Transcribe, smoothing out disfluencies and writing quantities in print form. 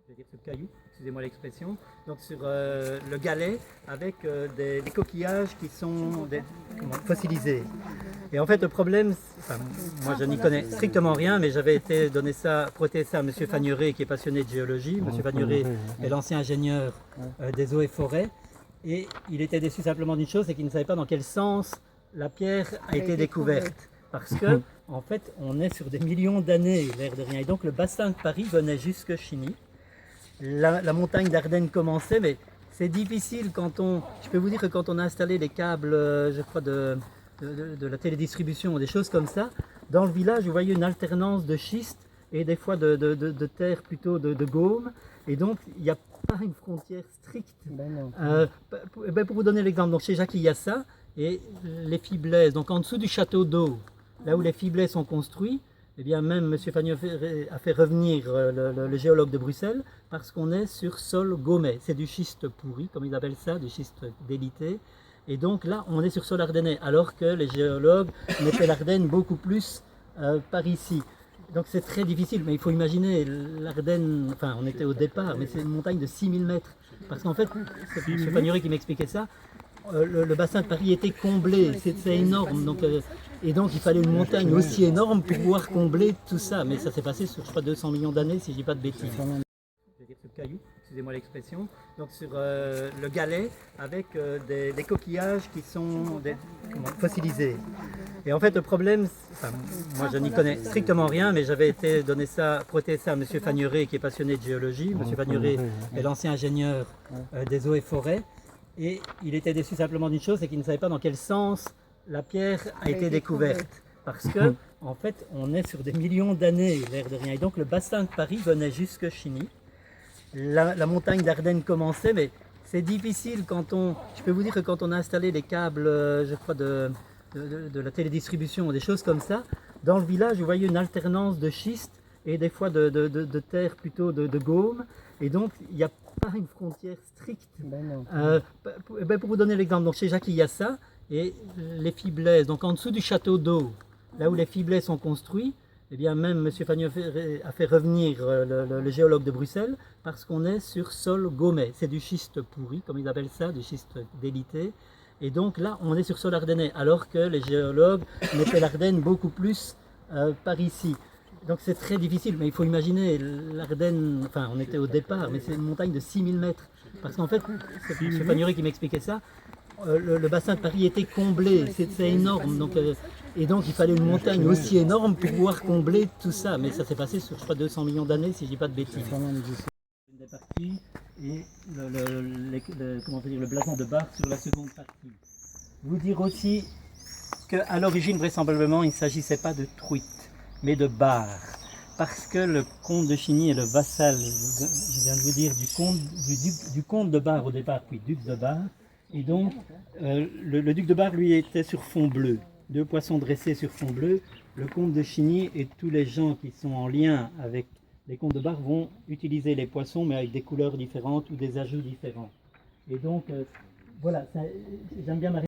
je vais dire sur le caillou, excusez-moi l'expression, donc sur le galet avec des coquillages qui sont fossilisés. Et en fait le problème, moi je n'y connais strictement rien, mais j'avais été prêté ça à M. Fagneray qui est passionné de géologie. M. Fagneray est l'ancien ingénieur des eaux et forêts, et il était déçu simplement d'une chose, c'est qu'il ne savait pas dans quel sens la pierre a été découverte. Parce que, en fait, on est sur des millions d'années, l'air de rien. Et donc le bassin de Paris venait jusque Chigny. La montagne d'Ardennes commençait, mais c'est difficile quand on... Je peux vous dire que quand on a installé les câbles, je crois, de la télédistribution ou des choses comme ça, dans le village, vous voyez une alternance de schiste et des fois de terre plutôt de gaume. Et donc, il n'y a pas une frontière stricte. Pour vous donner l'exemple, donc chez Jacques, il y a ça, et les fiblaises. Donc en dessous du château d'eau, là où les fiblais sont construits, eh bien même M. Fagneray a fait revenir le géologue de Bruxelles parce qu'on est sur sol gaumet. C'est du schiste pourri, comme ils appellent ça, du schiste délité. Et donc là, on est sur sol ardennais, alors que les géologues mettaient l'Ardenne beaucoup plus par ici. Donc c'est très difficile, mais il faut imaginer l'Ardenne, enfin on était au départ, mais c'est une montagne de 6000 mètres. Parce qu'en fait, c'est M. Fagneray qui m'expliquait ça, le bassin de Paris était comblé, c'est énorme, donc, et donc il fallait une montagne aussi énorme pour pouvoir combler tout ça, mais ça s'est passé sur je crois 200 millions d'années si je dis pas de bêtises. Je vais dire sur le caillou, excusez-moi l'expression, donc sur le galet avec des coquillages qui sont fossilisés. Et en fait le problème, moi je n'y connais strictement rien, mais j'avais été prêté ça à M. Fagneray qui est passionné de géologie. M. Fagneray est l'ancien ingénieur des eaux et forêts. Et il était déçu simplement d'une chose, c'est qu'il ne savait pas dans quel sens la pierre a été découverte. Parce que, en fait, on est sur des millions d'années, l'air de rien. Et donc le bassin de Paris venait jusque Chigny. La montagne d'Ardennes commençait, mais c'est difficile quand on... Je peux vous dire que quand on a installé les câbles, je crois, de la télédistribution ou des choses comme ça, dans le village, vous voyez une alternance de schiste et des fois de terre plutôt de gaume. Et donc, il n'y a pas une frontière stricte. Pour vous donner l'exemple, donc chez Jacques, il y a ça, et les fiblaises. Donc en dessous du château d'eau, là où les fiblais sont construits, eh bien même M. Fagneray a fait revenir le géologue de Bruxelles parce qu'on est sur sol gaumet. C'est du schiste pourri, comme ils appellent ça, du schiste délité. Et donc là, on est sur sol ardennais, alors que les géologues mettaient l'Ardenne beaucoup plus par ici. Donc c'est très difficile, mais il faut imaginer l'Ardenne, enfin on était au départ, mais c'est une montagne de 6000 mètres. Parce qu'en fait, c'est M. Fagneray qui m'expliquait ça, le bassin de Paris était comblé, c'est énorme. Donc, et donc il fallait une montagne aussi énorme pour pouvoir combler tout ça. Mais ça s'est passé sur je crois 200 millions d'années si je dis pas de bêtises. Une des parties et le blason de Barre sur la seconde partie. Vous dire aussi qu'à l'origine, vraisemblablement, il ne s'agissait pas de truite, mais de Barre. Parce que le comte de Chigny est le vassal, je viens de vous dire, du comte de Barre au départ, puis duc de Barre. Et donc, le duc de Barre, lui, était sur fond bleu. 2 poissons dressés sur fond bleu. Le comte de Chigny et tous les gens qui sont en lien avec les comtes de Barre vont utiliser les poissons, mais avec des couleurs différentes ou des ajouts différents. Et donc, voilà, j'aime bien